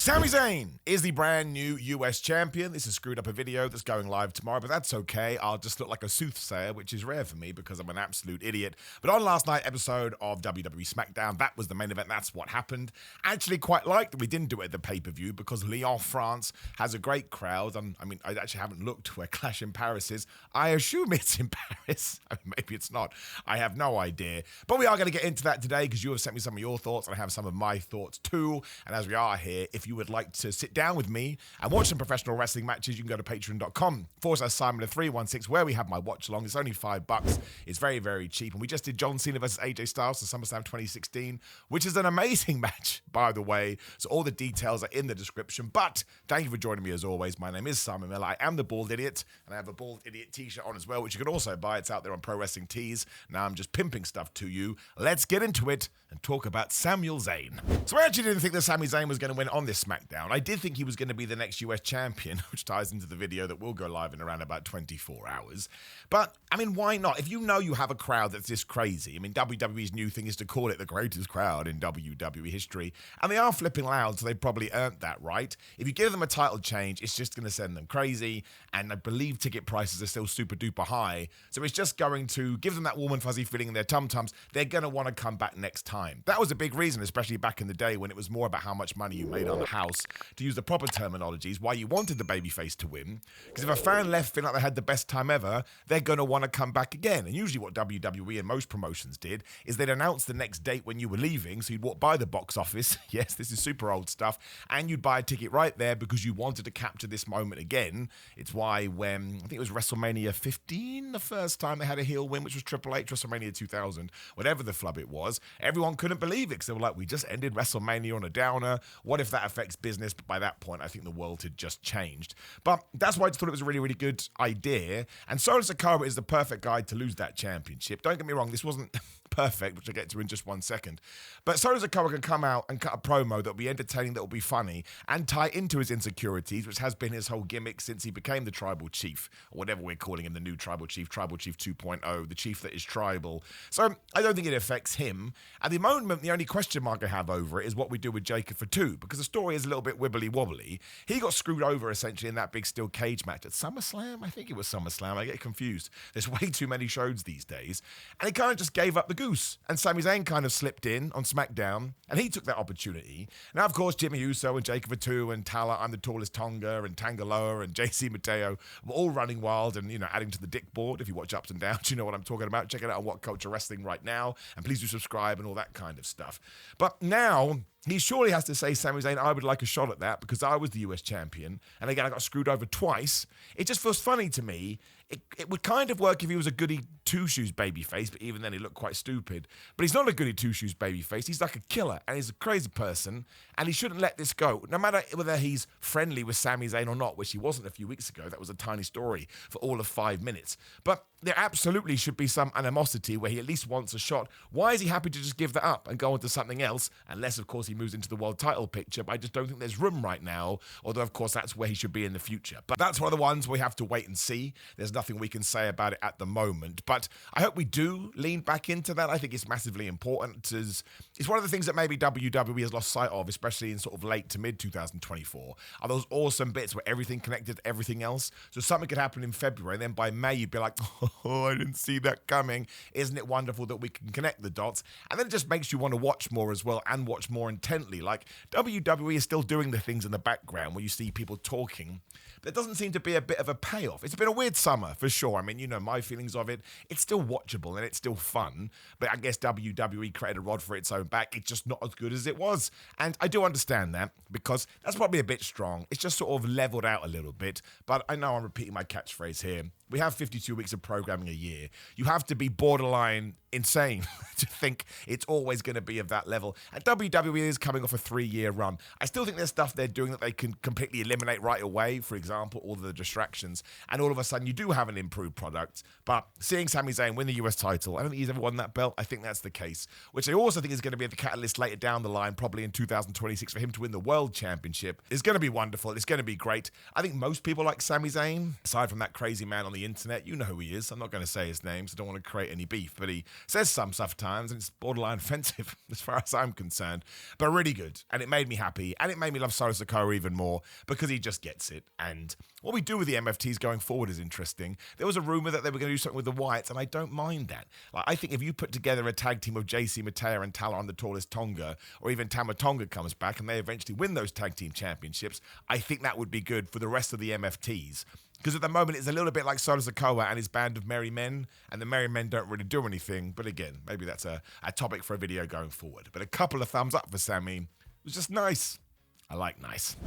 Sami Zayn is the brand new US champion. This is screwed up a video that's going live tomorrow, but that's okay. I'll just look like a soothsayer, which is rare for me because I'm an absolute idiot. But on last night's episode of WWE SmackDown, that was the main event. That's what happened. I actually quite liked that we didn't do it at the pay-per-view because Lyon, France has a great crowd. And I mean, I actually haven't looked where Clash in Paris is. I assume it's in Paris. I mean, maybe it's not. I have no idea. But we are going to get into that today because you have sent me some of your thoughts and I have some of my thoughts too. And as we are here, if you would like to sit down with me and watch some professional wrestling matches, you can go to patreon.com/SimonMiller316 where we have my watch along. It's only $5. It's very, very cheap. And we just did John Cena versus AJ Styles for SummerSlam 2016, which is an amazing match, by the way. So all the details are in the description. But thank you for joining me as always. My name is Simon Miller. I am the Bald Idiot, and I have a Bald Idiot t-shirt on as well, which you can also buy. It's out there on Pro Wrestling Tees. Now I'm just pimping stuff to you. Let's get into it and talk about Sami Zayn. So I actually didn't think that Sami Zayn was going to win on this SmackDown. I did think he was going to be the next US champion, which ties into the video that will go live in around about 24 hours. But, I mean, why not? If you know you have a crowd that's this crazy, I mean, WWE's new thing is to call it the greatest crowd in WWE history, and they are flipping loud, so they probably earned that, right? If you give them a title change, it's just going to send them crazy, and I believe ticket prices are still super duper high, so it's just going to give them that warm and fuzzy feeling in their tum-tums. They're going to want to come back next time. That was a big reason, especially back in the day when it was more about how much money you made on the house, to use the proper terminologies, why you wanted the babyface to win. Because if a fan left feeling like they had the best time ever, they're going to want to come back again. And usually what WWE and most promotions did is they'd announce the next date when you were leaving, so you'd walk by the box office, yes, this is super old stuff, and you'd buy a ticket right there because you wanted to capture this moment again. It's why when, I think it was WrestleMania 15, the first time they had a heel win, which was Triple H, WrestleMania 2000, whatever the flub it was, everyone couldn't believe it because they were like, we just ended WrestleMania on a downer. What if that affects business? But by that point, I think the world had just changed. But that's why I just thought it was a really, really good idea. And Solo Sikoa is the perfect guy to lose that championship. Don't get me wrong, this wasn't perfect, which I'll get to in just 1 second. But Solo Sikoa can come out and cut a promo that'll be entertaining, that'll be funny, and tie into his insecurities, which has been his whole gimmick since he became the tribal chief, or whatever we're calling him, the new tribal chief 2.0, the chief that is tribal. So I don't think it affects him. At the moment, the only question mark I have over it is what we do with Jacob Fatu, because the story is a little bit wibbly-wobbly. He got screwed over, essentially, in that big steel cage match at SummerSlam. I think it was SummerSlam. I get confused. There's way too many shows these days. And he kind of just gave up the goose. And Sami Zayn kind of slipped in on SmackDown, and he took that opportunity. Now, of course, Jimmy Uso and Jacob Fatu and Tala, I'm the tallest Tonga, and Tangaloa and JC Mateo were all running wild and, adding to the dick board. If you watch Ups and Downs, you know what I'm talking about. Check it out on What Culture Wrestling right now. And please do subscribe and all that kind of stuff. But now, he surely has to say, Sami Zayn, I would like a shot at that because I was the US champion. And again, I got screwed over twice. It just feels funny to me. It would kind of work if he was a goody two-shoes babyface, but even then he looked quite stupid. But he's not a goody two-shoes babyface. He's like a killer, and he's a crazy person, and he shouldn't let this go. No matter whether he's friendly with Sami Zayn or not, which he wasn't a few weeks ago. That was a tiny story for all of 5 minutes. But there absolutely should be some animosity where he at least wants a shot. Why is he happy to just give that up and go on to something else? Unless, of course, he moves into the world title picture. But I just don't think there's room right now, although, of course, that's where he should be in the future. But that's one of the ones we have to wait and see. There's nothing we can say about it at the moment. But I hope we do lean back into that. I think it's massively important. It's one of the things that maybe WWE has lost sight of, especially in sort of late to mid 2024, are those awesome bits where everything connected to everything else. So something could happen in February, and then by May, you'd be like, oh, I didn't see that coming. Isn't it wonderful that we can connect the dots? And then it just makes you want to watch more as well and watch more intently. Like WWE is still doing the things in the background where you see people talking. There doesn't seem to be a bit of a payoff. It's been a weird summer for sure. I mean, my feelings of it. It's still watchable and it's still fun. But I guess WWE created a rod for its own back. It's just not as good as it was. And I do understand that because that's probably a bit strong. It's just sort of leveled out a little bit. But I know I'm repeating my catchphrase here. We have 52 weeks of programming a year. You have to be borderline insane to think it's always going to be of that level. And WWE is coming off a 3-year run. I still think there's stuff they're doing that they can completely eliminate right away. For example, all the distractions. And all of a sudden, you do have an improved product. But seeing Sami Zayn win the US title, I don't think he's ever won that belt. I think that's the case. Which I also think is going to be the catalyst later down the line, probably in 2026, for him to win the World Championship. It's going to be wonderful. It's going to be great. I think most people like Sami Zayn, aside from that crazy man on the internet. You know who he is. I'm not going to say his name, so I don't want to create any beef. But he says some stuff at times, and it's borderline offensive as far as I'm concerned, but really good. And it made me happy, and it made me love Solo Sikoa even more because he just gets it. And what we do with the MFTs going forward is interesting. There was a rumor that they were going to do something with the Wyatts, and I don't mind that. Like, I think if you put together a tag team of JC Mateo and Tala on the Tallest Tonga, or even Tama Tonga comes back and they eventually win those tag team championships, I think that would be good for the rest of the MFTs. Because at the moment, it's a little bit like Solo Sikoa and his band of Merry Men, and the Merry Men don't really do anything. But again, maybe that's a topic for a video going forward. But a couple of thumbs up for Sami. It was just nice. I like nice.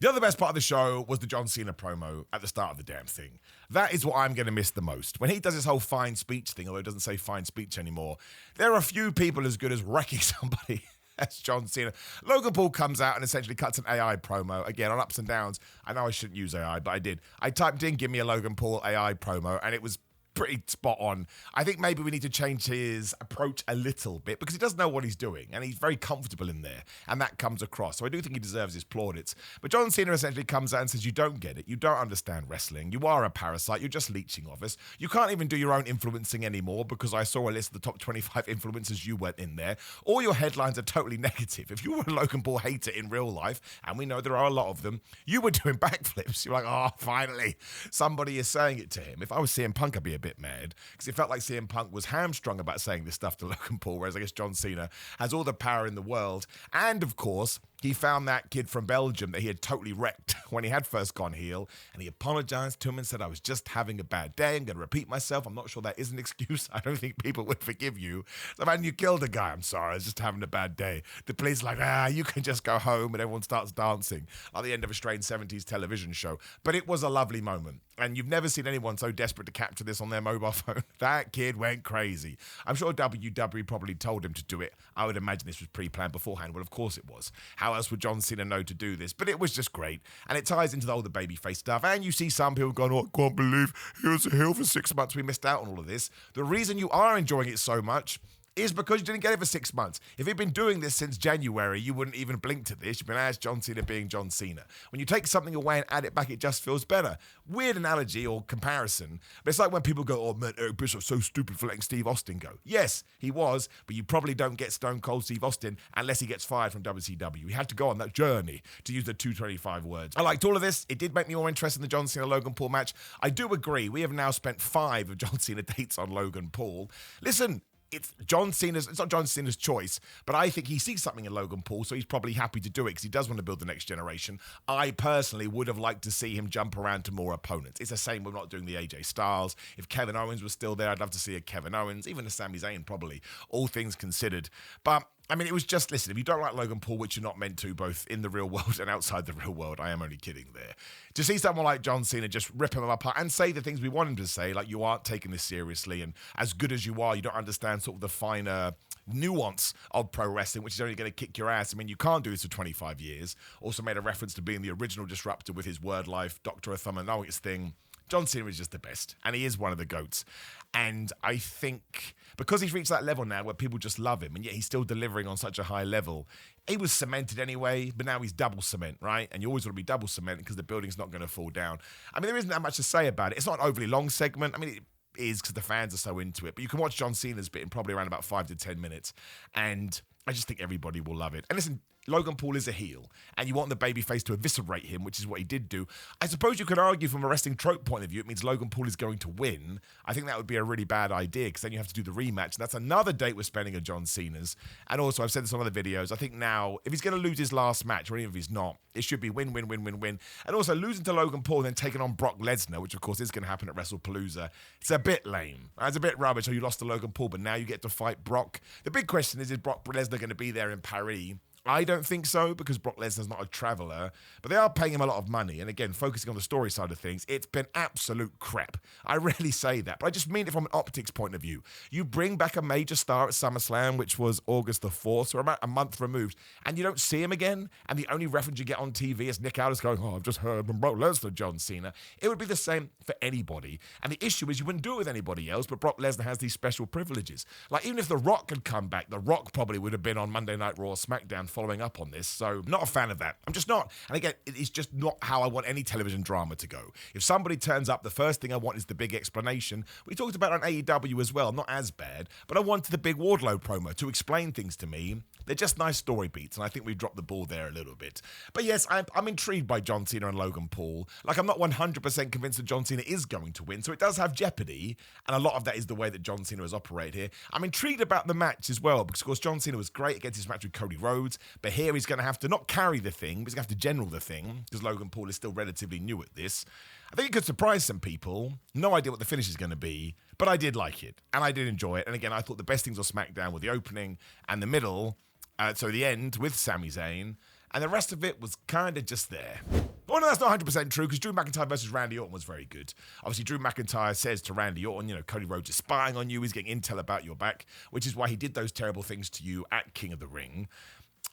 The other best part of the show was the John Cena promo at the start of the damn thing. That is what I'm going to miss the most. When he does his whole fine speech thing, although it doesn't say fine speech anymore, there are few people as good as wrecking somebody as John Cena. Logan Paul comes out and essentially cuts an AI promo. Again, on ups and downs. I know I shouldn't use AI, but I did. I typed in, give me a Logan Paul AI promo, and it was pretty spot on. I think maybe we need to change his approach a little bit because he does know what he's doing and he's very comfortable in there, and that comes across. So I do think he deserves his plaudits. But John Cena essentially comes out and says, you don't get it. You don't understand wrestling. You are a parasite. You're just leeching off us. You can't even do your own influencing anymore because I saw a list of the top 25 influencers. You weren't in there. All your headlines are totally negative. If you were a Logan Paul hater in real life, and we know there are a lot of them, you were doing backflips. You're like, oh, finally, somebody is saying it to him. If I was CM Punk, I'd be a bit mad because it felt like CM Punk was hamstrung about saying this stuff to Logan Paul, whereas I guess John Cena has all the power in the world. And of course, he found that kid from Belgium that he had totally wrecked when he had first gone heel, and he apologized to him and said, I was just having a bad day. I'm going to repeat myself. I'm not sure that is an excuse. I don't think people would forgive you. So, man, you killed a guy. I'm sorry. I was just having a bad day. The police are like, you can just go home, and everyone starts dancing at the end of a strange 70s television show. But it was a lovely moment, and you've never seen anyone so desperate to capture this on their mobile phone. That kid went crazy. I'm sure WWE probably told him to do it. I would imagine this was pre-planned beforehand. Well, of course it was. How else would John Cena know to do this? But it was just great. And it ties into all the babyface stuff. And you see some people going, I can't believe he was a heel for 6 months. We missed out on all of this. The reason you are enjoying it so much is because you didn't get it for 6 months. If he'd been doing this since January, you wouldn't even blink to this. You've been as John Cena being John Cena. When you take something away and add it back, it just feels better. Weird analogy or comparison, but it's like when people go, oh man, Eric Bischoff's so stupid for letting Steve Austin go. Yes, he was, but you probably don't get Stone Cold Steve Austin unless he gets fired from WCW. He had to go on that journey, to use the 225 words. I liked all of this. It did make me more interested in the John Cena-Logan Paul match. I do agree. We have now spent 5 of John Cena dates on Logan Paul. Listen, it's not John Cena's choice, but I think he sees something in Logan Paul, so he's probably happy to do it because he does want to build the next generation. I personally would have liked to see him jump around to more opponents. It's the same with not doing the AJ Styles. If Kevin Owens was still there, I'd love to see a Kevin Owens, even a Sami Zayn probably, all things considered. But I mean, it was just, listen, if you don't like Logan Paul, which you're not meant to, both in the real world and outside the real world, I am only kidding there. To see someone like John Cena just rip him apart and say the things we want him to say, like you aren't taking this seriously, and as good as you are, you don't understand sort of the finer nuance of pro wrestling, which is only going to kick your ass. I mean, you can't do this for 25 years. Also made a reference to being the original disruptor with his word life, Dr. Othamanoics thing. John Cena is just the best, and he is one of the GOATs. And I think because he's reached that level now where people just love him, and yet he's still delivering on such a high level, he was cemented anyway, but now he's double cement, right? And you always want to be double cement because the building's not going to fall down. I mean, there isn't that much to say about it. It's not an overly long segment. I mean, it is because the fans are so into it, but you can watch John Cena's bit in probably around about 5 to 10 minutes, and I just think everybody will love it. And listen, Logan Paul is a heel, and you want the babyface to eviscerate him, which is what he did do. I suppose you could argue from a wrestling trope point of view, it means Logan Paul is going to win. I think that would be a really bad idea, because then you have to do the rematch, and that's another date we're spending at John Cena's. And also, I've said this on other videos, I think now, if he's going to lose his last match, or even if he's not, it should be win, win, win, win, win. And also, losing to Logan Paul and then taking on Brock Lesnar, which of course is going to happen at WrestlePalooza, it's a bit lame. It's a bit rubbish. So you lost to Logan Paul, but now you get to fight Brock. The big question is Brock Lesnar going to be there in Paris? I don't think so, because Brock Lesnar's not a traveller, but they are paying him a lot of money. And again, focusing on the story side of things, it's been absolute crap. I rarely say that, but I just mean it from an optics point of view. You bring back a major star at SummerSlam, which was August the 4th, so about a month removed, and you don't see him again, and the only reference you get on TV is Nick Aldis going, I've just heard from Brock Lesnar, John Cena. It would be the same for anybody. And the issue is you wouldn't do it with anybody else, but Brock Lesnar has these special privileges. Like, even if The Rock had come back, The Rock probably would have been on Monday Night Raw or SmackDown following up on this, so not a fan of that. I'm just not. And again, it's just not how I want any television drama to go. If somebody turns up, the first thing I want is the big explanation. We talked about on AEW as well, not as bad, but I wanted the big Wardlow promo to explain things to me. They're just nice story beats, and I think we dropped the ball there a little bit. But yes, I'm intrigued by John Cena and Logan Paul. Like, I'm not 100% convinced that John Cena is going to win, so it does have jeopardy, and a lot of that is the way that John Cena has operated here. I'm intrigued about the match as well, because of course John Cena was great against his match with Cody Rhodes, but here he's going to have to not carry the thing, but he's going to have to general the thing, because Logan Paul is still relatively new at this. I think it could surprise some people. No idea what the finish is going to be, but I did like it, and I did enjoy it. And again, I thought the best things on SmackDown were the opening and the middle, so the end with Sami Zayn, and the rest of it was kind of just there. Well, no, that's not 100% true, because Drew McIntyre versus Randy Orton was very good. Obviously, Drew McIntyre says to Randy Orton, Cody Rhodes is spying on you, he's getting intel about your back, which is why he did those terrible things to you at King of the Ring.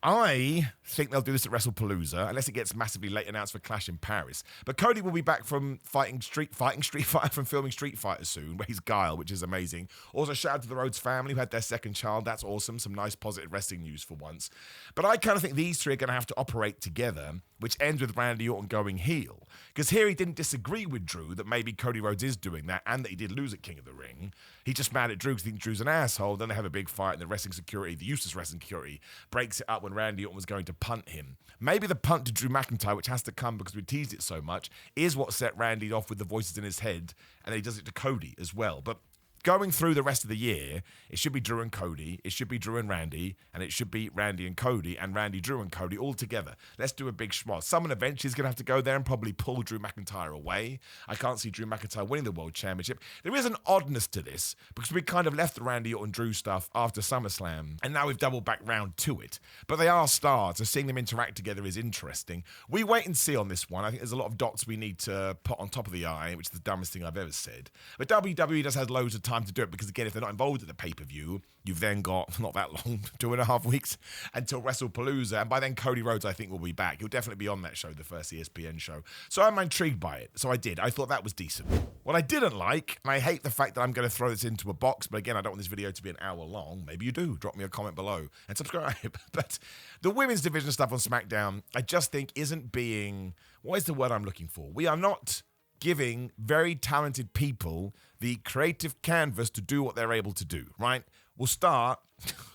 I think they'll do this at WrestlePalooza, unless it gets massively late announced for Clash in Paris. But Cody will be back from filming Street Fighter soon, where he's Guile, which is amazing. Also, shout out to the Rhodes family who had their second child. That's awesome. Some nice positive wrestling news for once. But I kind of think these three are going to have to operate together, which ends with Randy Orton going heel. Because here he didn't disagree with Drew that maybe Cody Rhodes is doing that, and that he did lose at King of the Ring. He's just mad at Drew because he thinks Drew's an asshole. Then they have a big fight, and the wrestling security, the useless wrestling security, breaks it up when Randy Orton was going to punt him. Maybe the punt to Drew McIntyre, which has to come because we teased it so much, is what set Randy off with the voices in his head, and then he does it to Cody as well. But going through the rest of the year, it should be Drew and Cody, it should be Drew and Randy, and it should be Randy and Cody, and Randy, Drew, and Cody all together. Let's do a big schmoz. Someone eventually is going to have to go there and probably pull Drew McIntyre away. I can't see Drew McIntyre winning the World Championship. There is an oddness to this, because we kind of left the Randy Orton Drew stuff after SummerSlam, and now we've doubled back round to it. But they are stars, so seeing them interact together is interesting. We wait and see on this one. I think there's a lot of dots we need to put on top of the I, which is the dumbest thing I've ever said. But WWE just has loads of time to do it, because again, if they're not involved at the pay-per-view, you've then got, not that long, 2.5 weeks until WrestlePalooza, and by then Cody Rhodes, I think, will be back. He'll definitely be on that show, the first ESPN show. So I'm intrigued by it. So I did. I thought that was decent. What I didn't like, and I hate the fact that I'm going to throw this into a box, but again, I don't want this video to be an hour long. Maybe you do. Drop me a comment below and subscribe. But the women's division stuff on SmackDown, I just think isn't being, what is the word I'm looking for? We are not giving very talented people the creative canvas to do what they're able to do, right? We'll start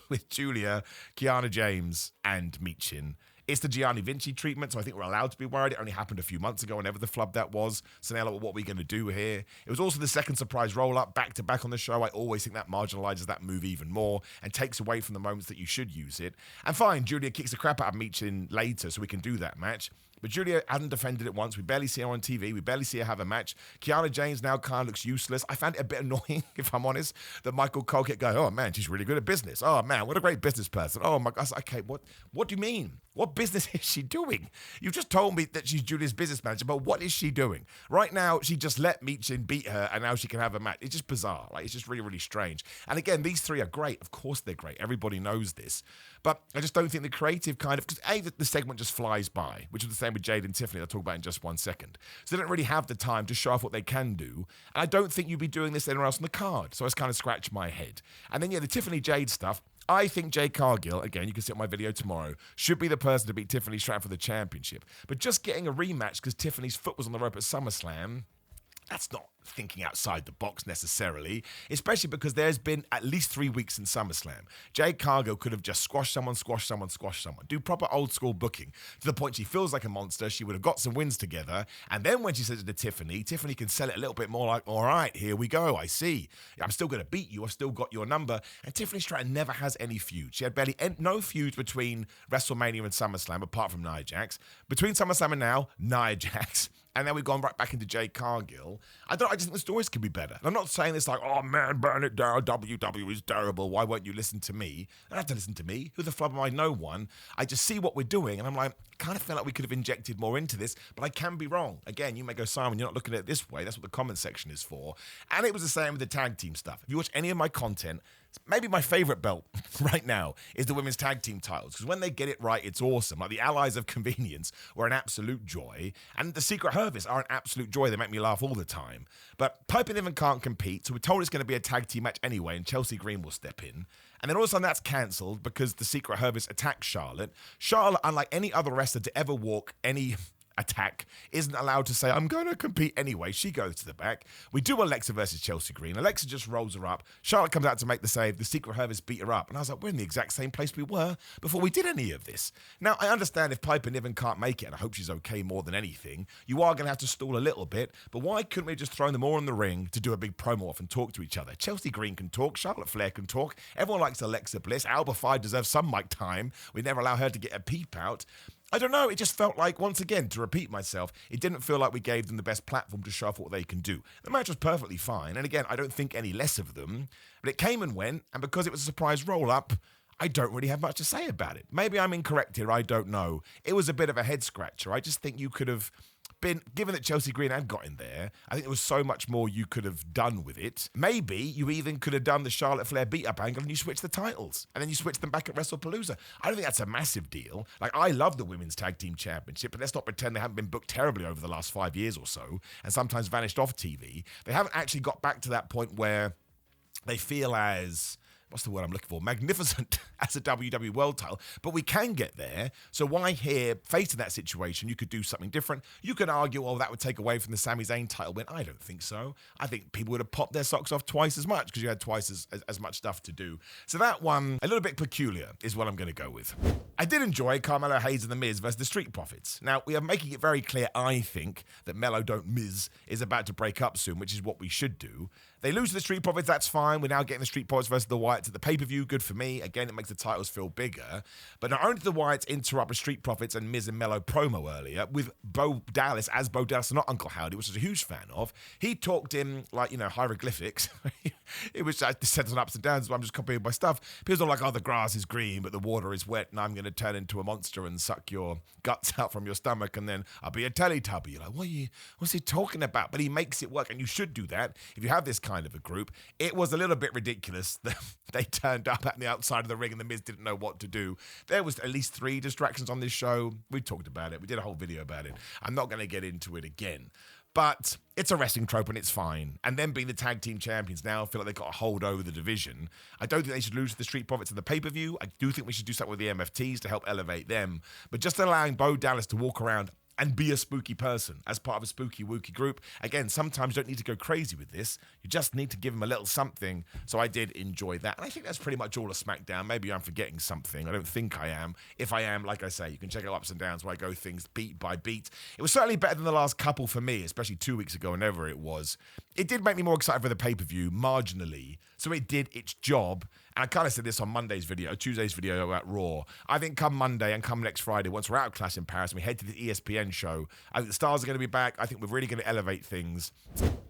with Julia, Kiana James, and Michin. It's the Gianni Vinci treatment, so I think we're allowed to be worried. It only happened a few months ago, whenever the flub that was. So now, what are we going to do here? It was also the second surprise roll-up, back-to-back on the show. I always think that marginalizes that move even more and takes away from the moments that you should use it. And fine, Julia kicks the crap out of Michin later, so we can do that match. But Julia hasn't defended it once. We barely see her on TV. We barely see her have a match. Kiana James now kind of looks useless. I found it a bit annoying, if I'm honest, that Michael Cole kept going, oh, man, she's really good at business. Oh, man, what a great business person. Oh, my gosh. Okay, what do you mean? What business is she doing? You just told me that she's Julia's business manager, but what is she doing? Right now, she just let Michin beat her, and now she can have a match. It's just bizarre. Like, it's just really, really strange. And again, these three are great. Of course they're great. Everybody knows this. But I just don't think the creative kind of, because the segment just flies by, which is the same with Jade and Tiffany, I'll talk about in just 1 second. So they don't really have the time to show off what they can do. And I don't think you'd be doing this anywhere else on the card. So I just kind of scratched my head. And then, yeah, the Tiffany Jade stuff, I think Jade Cargill, again, you can see on my video tomorrow, should be the person to beat Tiffany Stratton for the championship. But just getting a rematch because Tiffany's foot was on the rope at SummerSlam, that's not thinking outside the box necessarily, especially because there's been at least 3 weeks in SummerSlam. Jade Cargill could have just squashed someone. Do proper old school booking to the point she feels like a monster. She would have got some wins together. And then when she says it to Tiffany, Tiffany can sell it a little bit more like, all right, here we go. I see. I'm still going to beat you. I've still got your number. And Tiffany Stratton never has any feuds. She had barely no feuds between WrestleMania and SummerSlam, apart from Nia Jax. Between SummerSlam and now, Nia Jax. And then we've gone right back into Jade Cargill. I just think the stories could be better. And I'm not saying this like, oh man, burn it down, WWE is terrible, why won't you listen to me? You don't have to listen to me. Who the flub am I? No one. I just see what we're doing, and I'm like, I kind of feel like we could have injected more into this, but I can be wrong. Again, you may go, Simon, you're not looking at it this way. That's what the comment section is for. And it was the same with the tag team stuff. If you watch any of my content, maybe my favorite belt right now is the women's tag team titles, because when they get it right, it's awesome. Like the Allies of Convenience were an absolute joy, and the Secret Harvest are an absolute joy. They make me laugh all the time. But Piper Niven can't compete, so we're told it's going to be a tag team match anyway, and Chelsea Green will step in. And then all of a sudden that's cancelled because the Secret Service attacked Charlotte. Charlotte, unlike any other wrestler to ever walk any attack, isn't allowed to say, I'm going to compete anyway. She goes to the back. We do Alexa versus Chelsea Green. Alexa just rolls her up. Charlotte comes out to make the save. The Secret Service beat her up. And I was like, we're in the exact same place we were before we did any of this. Now, I understand if Piper Niven can't make it, and I hope she's okay more than anything, you are going to have to stall a little bit. But why couldn't we just throw them all in the ring to do a big promo off and talk to each other? Chelsea Green can talk. Charlotte Flair can talk. Everyone likes Alexa Bliss. Alba Fyre deserves some mic time. We never allow her to get a peep out. I don't know, it just felt like, once again, to repeat myself, it didn't feel like we gave them the best platform to show off what they can do. The match was perfectly fine, and again, I don't think any less of them, but it came and went, and because it was a surprise roll-up, I don't really have much to say about it. Maybe I'm incorrect here, I don't know. It was a bit of a head-scratcher. I just think you could have been, given that Chelsea Green had got in there, I think there was so much more you could have done with it. Maybe you even could have done the Charlotte Flair beat-up angle and you switch the titles. And then you switch them back at WrestlePalooza. I don't think that's a massive deal. Like, I love the Women's Tag Team Championship, but let's not pretend they haven't been booked terribly over the last 5 years or so, and sometimes vanished off TV. They haven't actually got back to that point where they feel as, what's the word I'm looking for, magnificent as a WWE World title, but we can get there. So why here, facing that situation, you could do something different. You could argue, oh, that would take away from the Sami Zayn title win. I don't think so. I think people would have popped their socks off twice as much because you had twice as much stuff to do. So that one, a little bit peculiar, is what I'm going to go with. I did enjoy Carmelo Hayes and The Miz versus the Street Profits. Now, we are making it very clear, I think, that Melo Don't Miz is about to break up soon, which is what we should do. They lose to the Street Profits, that's fine. We're now getting the Street Profits versus the Wyatts at the pay-per-view. Good for me. Again, it makes the titles feel bigger. But not only did the Wyatts interrupt the Street Profits and Miz and Melo promo earlier, with Bo Dallas, as Bo Dallas, not Uncle Howdy, which I was a huge fan of, he talked in, like, hieroglyphics. It was just said on ups and downs, so I'm just copying my stuff. People are like, oh, the grass is green, but the water is wet, and I'm going to turn into a monster and suck your guts out from your stomach, and then I'll be a Teletubby. You're like, what's he talking about? But he makes it work, and you should do that if you have this kind of a group. It was a little bit ridiculous that they turned up at the outside of the ring and the Miz didn't know what to do. There was at least 3 distractions on this show. We talked about it. We did a whole video about it. I'm not going to get into it again. But it's a wrestling trope and it's fine. And them being the tag team champions now, I feel like they've got a hold over the division. I don't think they should lose to the Street Profits in the pay-per-view. I do think we should do something with the MFTs to help elevate them. But just allowing Bo Dallas to walk around and be a spooky person as part of a spooky wookie group. Again, sometimes you don't need to go crazy with this. You just need to give them a little something. So I did enjoy that. And I think that's pretty much all of SmackDown. Maybe I'm forgetting something. I don't think I am. If I am, like I say, you can check out ups and downs where I go things beat by beat. It was certainly better than the last couple for me, especially 2 weeks ago, whenever it was. It did make me more excited for the pay-per-view, marginally. So it did its job. And I kind of said this on Tuesday's video about Raw. I think come Monday and come next Friday, once we're out of Clash in Paris and we head to the ESPN show, I think the stars are going to be back. I think we're really going to elevate things.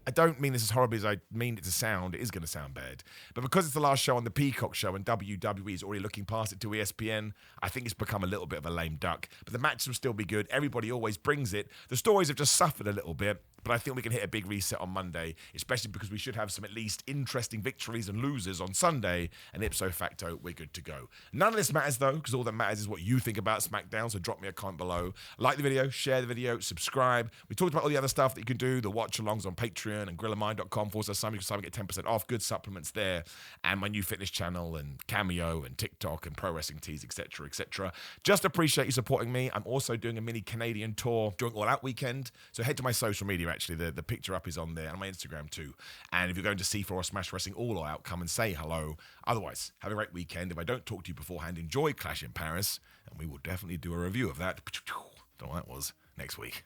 I don't mean this as horribly as I mean it to sound. It is going to sound bad. But because it's the last show on the Peacock show and WWE is already looking past it to ESPN, I think it's become a little bit of a lame duck. But the matches will still be good. Everybody always brings it. The stories have just suffered a little bit. But I think we can hit a big reset on Monday, especially because we should have some at least interesting victories and losers on Sunday, and ipso facto, we're good to go. None of this matters, though, because all that matters is what you think about SmackDown, so drop me a comment below. Like the video, share the video, subscribe. We talked about all the other stuff that you can do, the watch-alongs on Patreon and grillermind.com/Simon. You can get 10% off, good supplements there, and my new fitness channel and Cameo and TikTok and Pro Wrestling Tees, etc., etc. Just appreciate you supporting me. I'm also doing a mini Canadian tour during All Out weekend, so head to my social media. Actually, the picture up is on there, and my Instagram too. And if you're going to C4 or Smash Wrestling All Out, come and say hello. Otherwise, have a great weekend. If I don't talk to you beforehand, enjoy Clash in Paris, and we will definitely do a review of that. Don't know what that was next week.